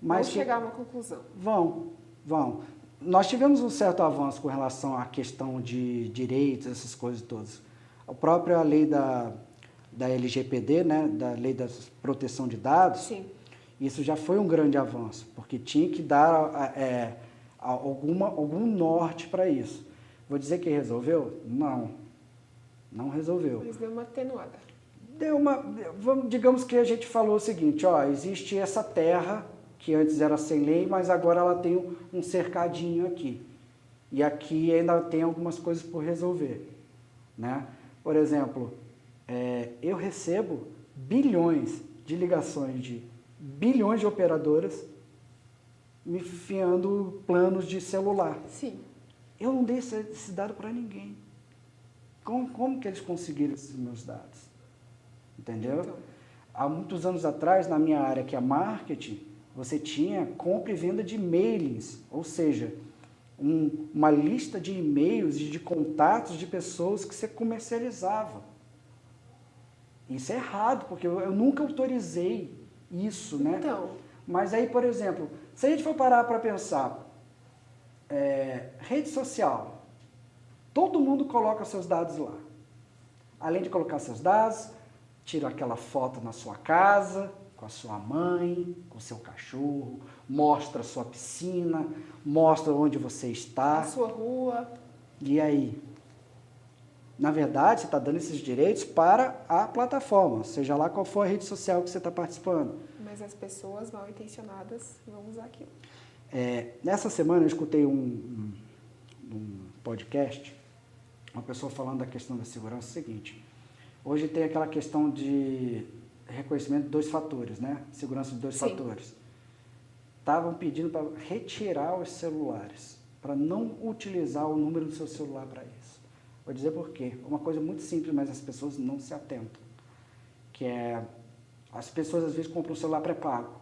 Mas vamos chegar a uma conclusão. Vão. Nós tivemos um certo avanço com relação à questão de direitos, essas coisas todas. A própria lei da LGPD, né, da Lei da Proteção de Dados, Sim. isso já foi um grande avanço, porque tinha que dar algum norte para isso. Vou dizer que resolveu? Não resolveu. Mas deu uma atenuada. Digamos que a gente falou o seguinte, ó, existe essa terra que antes era sem lei, mas agora ela tem um cercadinho aqui. E aqui ainda tem algumas coisas por resolver, né? Por exemplo, eu recebo bilhões de ligações de bilhões de operadoras me enfiando planos de celular. Sim. Eu não dei esse dado para ninguém. Como que eles conseguiram esses meus dados? Entendeu? Então. Há muitos anos atrás, na minha área, que é marketing, você tinha compra e venda de mailings, ou seja, uma lista de e-mails e de contatos de pessoas que você comercializava. Isso é errado, porque eu nunca autorizei isso, né? Então. Mas aí, por exemplo, se a gente for parar para pensar, rede social, todo mundo coloca seus dados lá. Além de colocar seus dados, tira aquela foto na sua casa, com a sua mãe, com o seu cachorro, mostra a sua piscina, mostra onde você está. A sua rua. E aí? Na verdade, você está dando esses direitos para a plataforma, seja lá qual for a rede social que você está participando. Mas as pessoas mal intencionadas vão usar aquilo. Nessa semana eu escutei um podcast, uma pessoa falando da questão da segurança, é o seguinte, hoje tem aquela questão de reconhecimento de 2 fatores, né? Segurança de 2 Sim. fatores. Estavam pedindo para retirar os celulares, para não utilizar o número do seu celular para isso. Vou dizer por quê. Uma coisa muito simples, mas as pessoas não se atentam. Que é, as pessoas às vezes compram um celular pré-pago,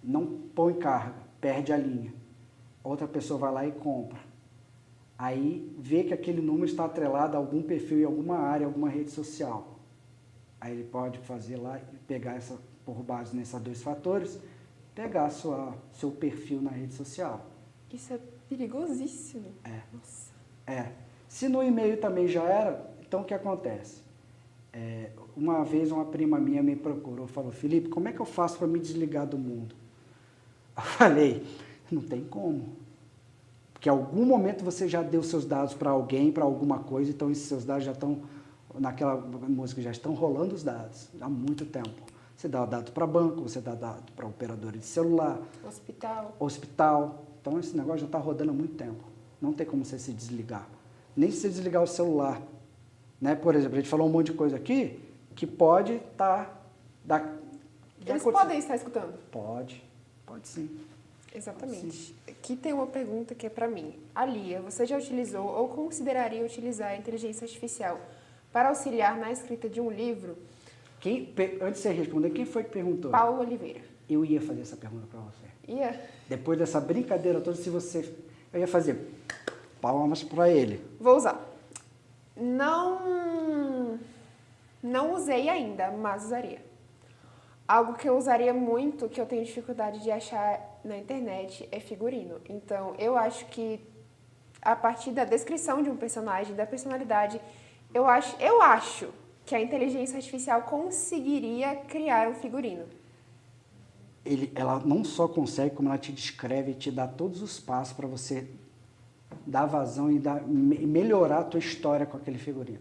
não põe carga, perde a linha. Outra pessoa vai lá e compra. Aí vê que aquele número está atrelado a algum perfil em alguma área, alguma rede social. Aí ele pode fazer lá e pegar por base nesses 2 fatores, pegar seu perfil na rede social. Isso é perigosíssimo. Nossa. Se no e-mail também já era, então o que acontece? Uma vez uma prima minha me procurou, falou, Felipe, como é que eu faço para me desligar do mundo? Eu falei, não tem como. Porque em algum momento você já deu seus dados para alguém, para alguma coisa, então esses seus dados já estão, naquela música, já estão rolando os dados há muito tempo. Você dá dado para banco, você dá dado para operadora de celular. Hospital. Então esse negócio já está rodando há muito tempo. Não tem como você se desligar. Nem se você desligar o celular. Né? Por exemplo, a gente falou um monte de coisa aqui que pode estar... Eles podem estar escutando? Pode sim. Exatamente. Sim. Aqui tem uma pergunta que é para mim. Alia, você já utilizou ou consideraria utilizar a inteligência artificial para auxiliar na escrita de um livro? Antes de você responder, quem foi que perguntou? Paulo Oliveira. Eu ia fazer essa pergunta para você. Ia? Depois dessa brincadeira toda, eu ia fazer palmas para ele. Vou usar. Não usei ainda, mas usaria. Algo que eu usaria muito, que eu tenho dificuldade de achar na internet, é figurino. Então, eu acho que a partir da descrição de um personagem, da personalidade, eu acho que a inteligência artificial conseguiria criar um figurino. Ela não só consegue, como ela te descreve e te dá todos os passos para você dar vazão e melhorar a tua história com aquele figurino.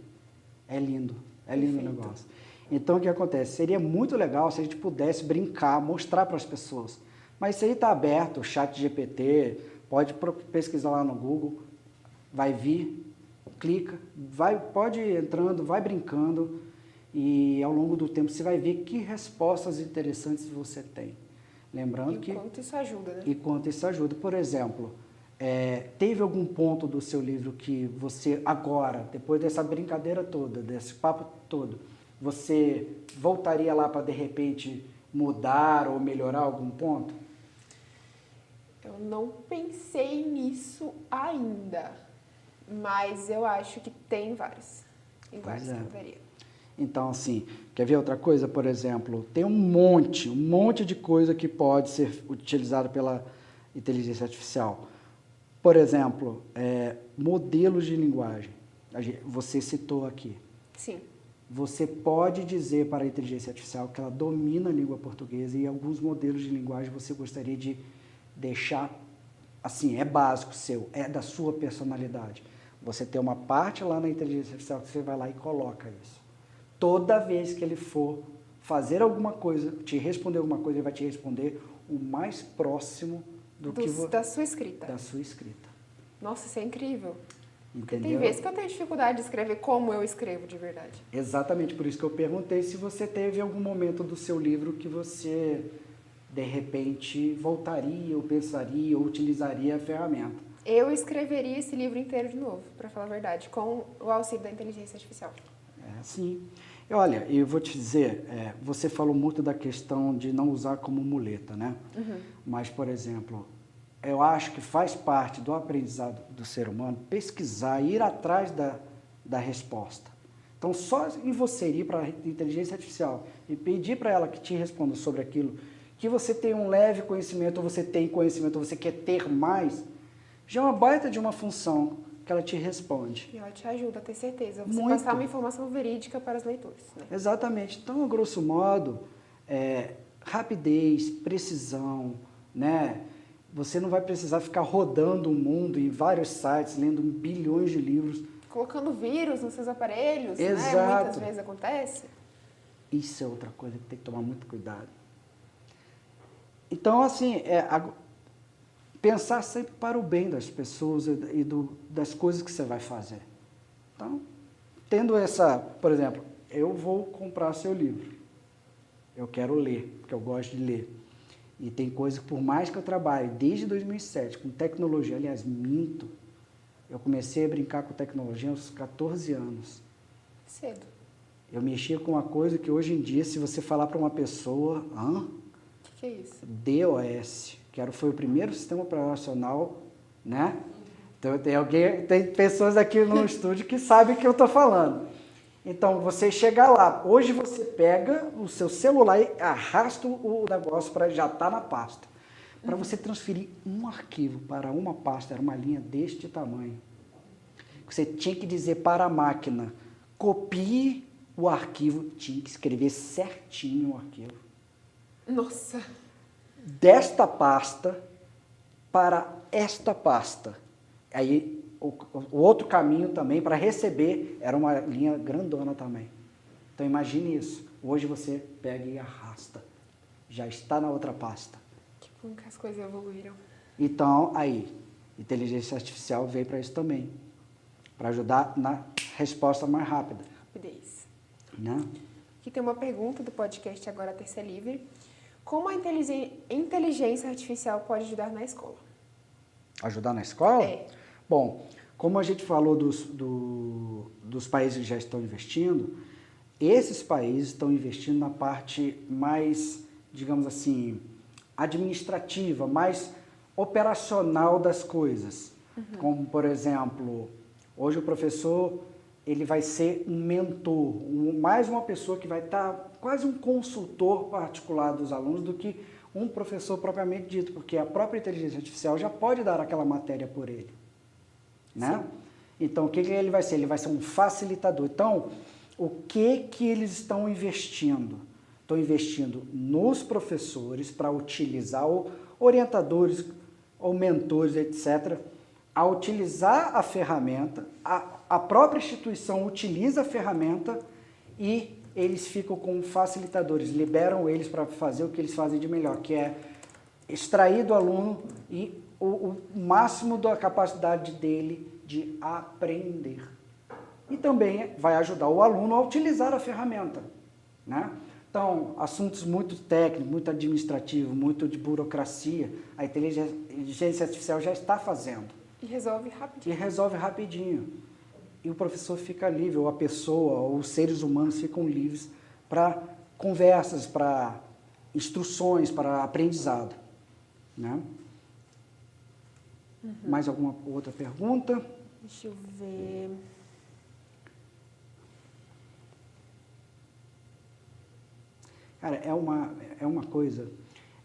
É lindo o negócio. Então, o que acontece? Seria muito legal se a gente pudesse brincar, mostrar para as pessoas. Mas isso aí está aberto, o ChatGPT, pode pesquisar lá no Google, vai vir, clica, pode ir entrando, vai brincando e ao longo do tempo você vai ver que respostas interessantes você tem. Lembrando que... E quanto isso ajuda, né? E quanto isso ajuda. Por exemplo, teve algum ponto do seu livro que você agora, depois dessa brincadeira toda, desse papo todo, você voltaria lá para, de repente, mudar ou melhorar algum ponto? Eu não pensei nisso ainda, mas eu acho que tem vários. Em vários que eu veria. Então, assim, quer ver outra coisa? Por exemplo, tem um monte de coisa que pode ser utilizada pela inteligência artificial. Por exemplo, modelos de linguagem. Você citou aqui. Sim. você pode dizer para a inteligência artificial que ela domina a língua portuguesa e alguns modelos de linguagem você gostaria de deixar, assim, é básico seu, é da sua personalidade. Você tem uma parte lá na inteligência artificial que você vai lá e coloca isso. Toda vez que ele for fazer alguma coisa, te responder alguma coisa, ele vai te responder o mais próximo da sua escrita. Da sua escrita. Nossa, isso é incrível. Porque Entendeu? tem vezes que eu tenho dificuldade de escrever como eu escrevo de verdade. Exatamente, por isso que eu perguntei se você teve algum momento do seu livro que você, de repente, voltaria, ou pensaria, ou utilizaria a ferramenta. Eu escreveria esse livro inteiro de novo, para falar a verdade, com o auxílio da inteligência artificial. Sim. Olha, eu vou te dizer, você falou muito da questão de não usar como muleta, né? Uhum. Mas, por exemplo, eu acho que faz parte do aprendizado do ser humano pesquisar, ir atrás da resposta. Então, só em você ir para a inteligência artificial e pedir para ela que te responda sobre aquilo, que você tem um leve conhecimento, ou você tem conhecimento, ou você quer ter mais, já é uma baita de uma função que ela te responde. E ela te ajuda a ter certeza. Você Muito. passar uma informação verídica para os leitores. Né? Exatamente. Então, a grosso modo, rapidez, precisão, né? Você não vai precisar ficar rodando o mundo em vários sites, lendo bilhões de livros. Colocando vírus nos seus aparelhos, Exato. né? Muitas vezes acontece. Isso é outra coisa que tem que tomar muito cuidado. Então, assim, pensar sempre para o bem das pessoas e das coisas que você vai fazer. Então, tendo essa, por exemplo, eu vou comprar seu livro. Eu quero ler, porque eu gosto de ler. E tem coisa que, por mais que eu trabalhe desde 2007 com tecnologia, aliás, minto, eu comecei a brincar com tecnologia aos 14 anos. Cedo. Eu mexia com uma coisa que hoje em dia, se você falar para uma pessoa, O que é isso? DOS, foi o primeiro sistema operacional, né? Então, tem pessoas aqui no estúdio que sabem o que eu estou falando. Então, você chega lá, hoje você pega o seu celular e arrasta o negócio para já estar na pasta. Para você transferir um arquivo para uma pasta, era uma linha deste tamanho. Você tinha que dizer para a máquina, copie o arquivo, tinha que escrever certinho o arquivo. Nossa! Desta pasta para esta pasta. Aí, o outro caminho também para receber era uma linha grandona também. Então, imagine isso. Hoje você pega e arrasta. Já está na outra pasta. Que bom que as coisas evoluíram. Então, aí, inteligência artificial veio para isso também. Para ajudar na resposta mais rápida. Rapidez. Né? Aqui tem uma pergunta do podcast Agora a Terça é Livre. Como a inteligência artificial pode ajudar na escola? Ajudar na escola? É. Bom, como a gente falou dos países que já estão investindo, esses países estão investindo na parte mais, digamos assim, administrativa, mais operacional das coisas. Uhum. Como, por exemplo, hoje o professor ele vai ser um mentor, mais uma pessoa que vai estar quase um consultor particular dos alunos do que um professor propriamente dito, porque a própria inteligência artificial já pode dar aquela matéria por ele. Né? Então, o que ele vai ser? Ele vai ser um facilitador. Então, o que eles estão investindo? Estão investindo nos professores para utilizar, ou orientadores, ou mentores, etc., a utilizar a ferramenta, a própria instituição utiliza a ferramenta e eles ficam com facilitadores, liberam eles para fazer o que eles fazem de melhor, que é extrair do aluno e o máximo da capacidade dele de aprender. E também vai ajudar o aluno a utilizar a ferramenta. Né? Então, assuntos muito técnicos, muito administrativos, muito de burocracia, a inteligência artificial já está fazendo. E resolve rapidinho. E resolve rapidinho. E o professor fica livre, ou a pessoa, ou os seres humanos ficam livres para conversas, para instruções, para aprendizado. Né? Uhum. Mais alguma outra pergunta? Deixa eu ver. Cara, é uma coisa...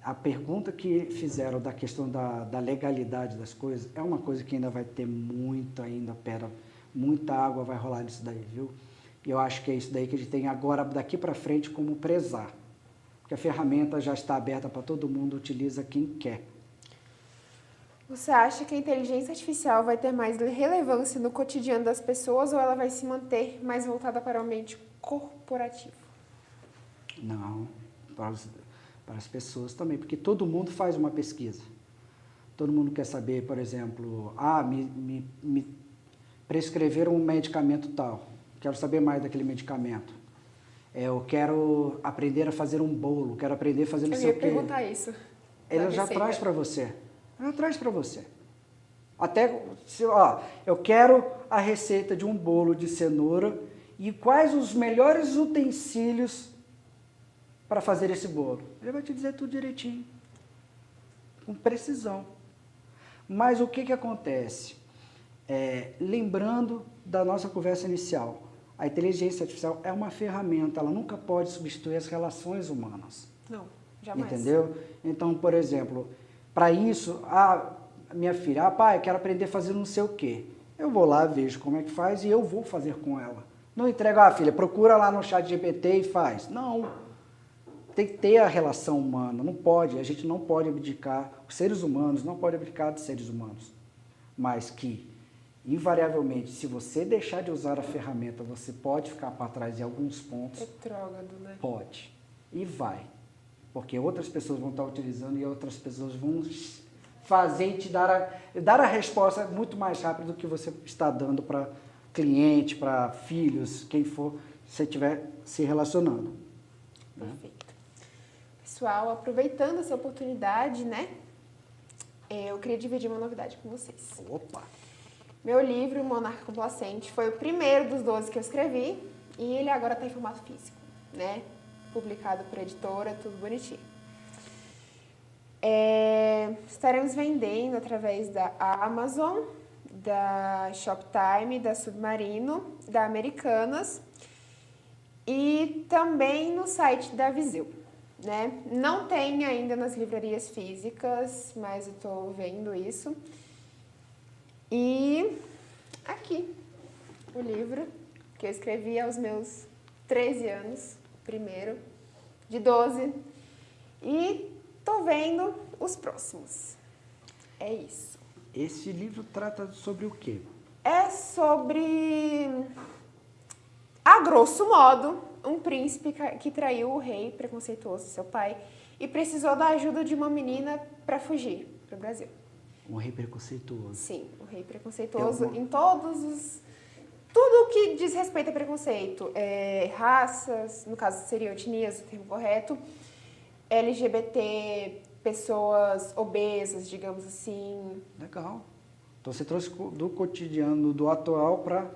A pergunta que fizeram da questão da legalidade das coisas é uma coisa que ainda vai ter muita água vai rolar nisso daí, viu? E eu acho que é isso daí que a gente tem agora, daqui para frente, como prezar. Porque a ferramenta já está aberta para todo mundo, utiliza quem quer. Você acha que a inteligência artificial vai ter mais relevância no cotidiano das pessoas ou ela vai se manter mais voltada para o ambiente corporativo? Não, para as pessoas também, porque todo mundo faz uma pesquisa. Todo mundo quer saber, por exemplo, me prescreveram um medicamento tal, quero saber mais daquele medicamento. Eu quero aprender a fazer um bolo, quero aprender a fazer não sei o quê. Eu ia perguntar isso. Ela já traz para você. Ela traz para você. Até, eu quero a receita de um bolo de cenoura e quais os melhores utensílios para fazer esse bolo. Ele vai te dizer tudo direitinho, com precisão. Mas o que acontece? Lembrando da nossa conversa inicial, a inteligência artificial é uma ferramenta, ela nunca pode substituir as relações humanas. Não, jamais. Entendeu? Então, por exemplo, para isso, minha filha, pai, eu quero aprender a fazer não sei o quê. Eu vou lá, vejo como é que faz e eu vou fazer com ela. Não entrego, filha, procura lá no chat GPT e faz. Não. Tem que ter a relação humana, não pode, a gente não pode abdicar, os seres humanos não podem abdicar de seres humanos. Mas que, invariavelmente, se você deixar de usar a ferramenta, você pode ficar para trás em alguns pontos. Retrógrado, né? Pode. E vai. Porque outras pessoas vão estar utilizando e outras pessoas vão fazer e te dar a resposta muito mais rápido do que você está dando para cliente, para filhos, quem for, se você estiver se relacionando. Perfeito. Pessoal, aproveitando essa oportunidade, né? Eu queria dividir uma novidade com vocês. Opa! Meu livro, Monarca Complacente, foi o primeiro dos 12 que eu escrevi e ele agora está em formato físico, né? Publicado por editora, tudo bonitinho. Estaremos vendendo através da Amazon, da Shoptime, da Submarino, da Americanas e também no site da Viseu, né? Não tem ainda nas livrarias físicas, mas eu estou vendo isso. E aqui, o livro que eu escrevi aos meus 13 anos, primeiro, de 12, e tô vendo os próximos. É isso. Esse livro trata sobre o quê? É sobre, a grosso modo, um príncipe que traiu o rei preconceituoso, seu pai, e precisou da ajuda de uma menina para fugir para o Brasil. Um rei preconceituoso. Sim, o rei preconceituoso em todos os... Tudo que diz respeito a preconceito, raças, no caso seria etnias, o termo correto, LGBT, pessoas obesas, digamos assim. Legal. Então você trouxe do cotidiano, do atual, para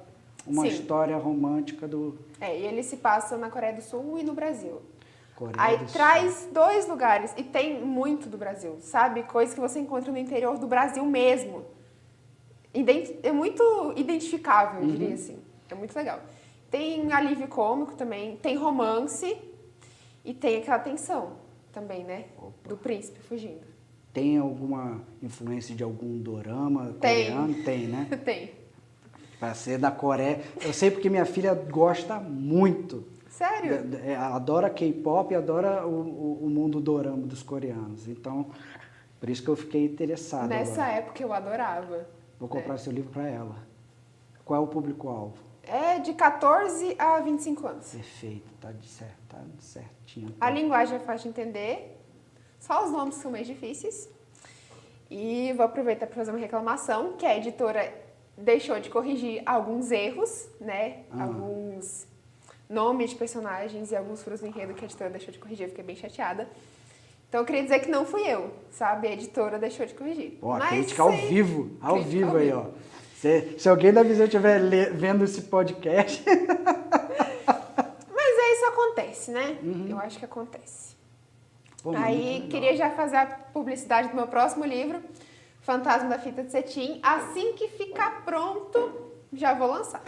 uma história romântica do... E ele se passa na Coreia do Sul e no Brasil. Coreia do traz Sul. 2 lugares, e tem muito do Brasil, sabe? Coisas que você encontra no interior do Brasil mesmo. É muito identificável, eu diria assim. É muito legal. Tem alívio cômico também, tem romance e tem aquela tensão também, né? Opa. Do príncipe fugindo. Tem alguma influência de algum dorama coreano? Tem, né? Tem. Para ser da Coreia. Eu sei porque minha filha gosta muito. Sério? Adora K-pop e adora o mundo dorama dos coreanos. Então, por isso que eu fiquei interessado. Nessa agora. época eu adorava. Vou comprar seu livro para ela. Qual é o público-alvo? É de 14 a 25 anos. Perfeito, tá certinho. A linguagem é fácil de entender, só os nomes são meio difíceis. E vou aproveitar para fazer uma reclamação, que a editora deixou de corrigir alguns erros, né? Alguns nomes de personagens e alguns furos do enredo que a editora deixou de corrigir, eu fiquei bem chateada. Então eu queria dizer que não fui eu, sabe? A editora deixou de corrigir. Ó, crítica ao vivo aí, ó. Se alguém da Viseu estiver vendo esse podcast... Mas isso acontece, né? Eu acho que acontece. Pô, aí queria já fazer a publicidade do meu próximo livro, Fantasma da Fita de Cetim. Assim que ficar pronto, já vou lançar.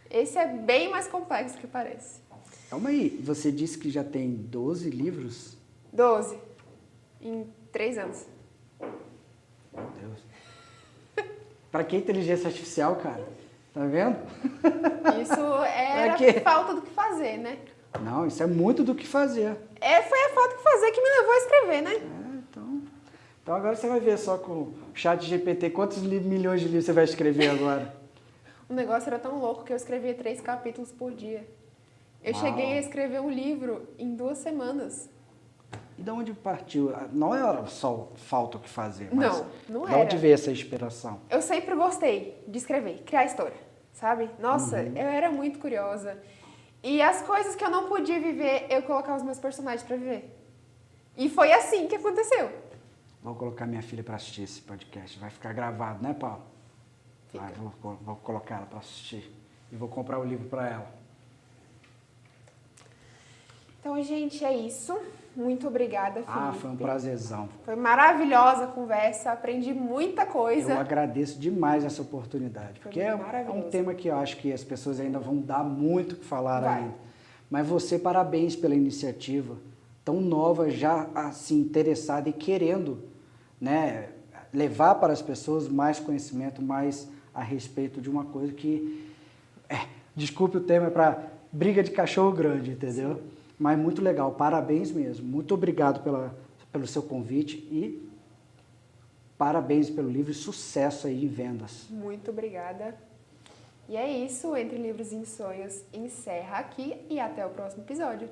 Esse é bem mais complexo do que parece. Calma aí, você disse que já tem 12 livros? 12. Em 3 anos. Meu Deus. Pra que inteligência artificial, cara? Tá vendo? Isso era Aqui. falta do que fazer, né? Não, isso é muito do que fazer. Foi a falta do que fazer que me levou a escrever, né? Então agora você vai ver só com o chat GPT quantos milhões de livros você vai escrever agora. O negócio era tão louco que eu escrevia 3 capítulos por dia. Eu Uau. cheguei a escrever um livro em 2 semanas. E de onde partiu? Não era só falta o que fazer, mas Não de onde era. veio essa inspiração? Eu sempre gostei de escrever, criar história, sabe? Nossa, eu era muito curiosa. E as coisas que eu não podia viver, eu colocava os meus personagens pra viver. E foi assim que aconteceu. Vou colocar minha filha para assistir esse podcast. Vai ficar gravado, né, Paulo? Fica. Vai, vou colocar ela para assistir. E vou comprar o livro para ela. Então, gente, é isso. Muito obrigada, Felipe. Ah, foi um prazerzão. Foi maravilhosa a conversa, aprendi muita coisa. Eu agradeço demais essa oportunidade, porque é um maravilhoso. tema que eu acho que as pessoas ainda vão dar muito o que falar Vai. ainda. Mas você, parabéns pela iniciativa, tão nova, já assim, interessada e querendo, né, levar para as pessoas mais conhecimento, mais a respeito de uma coisa que, desculpe o termo, é para briga de cachorro grande, entendeu? Sim. Mas muito legal, parabéns mesmo. Muito obrigado pelo seu convite e parabéns pelo livro e sucesso aí em vendas. Muito obrigada. E é isso, Entre Livros e Sonhos encerra aqui e até o próximo episódio.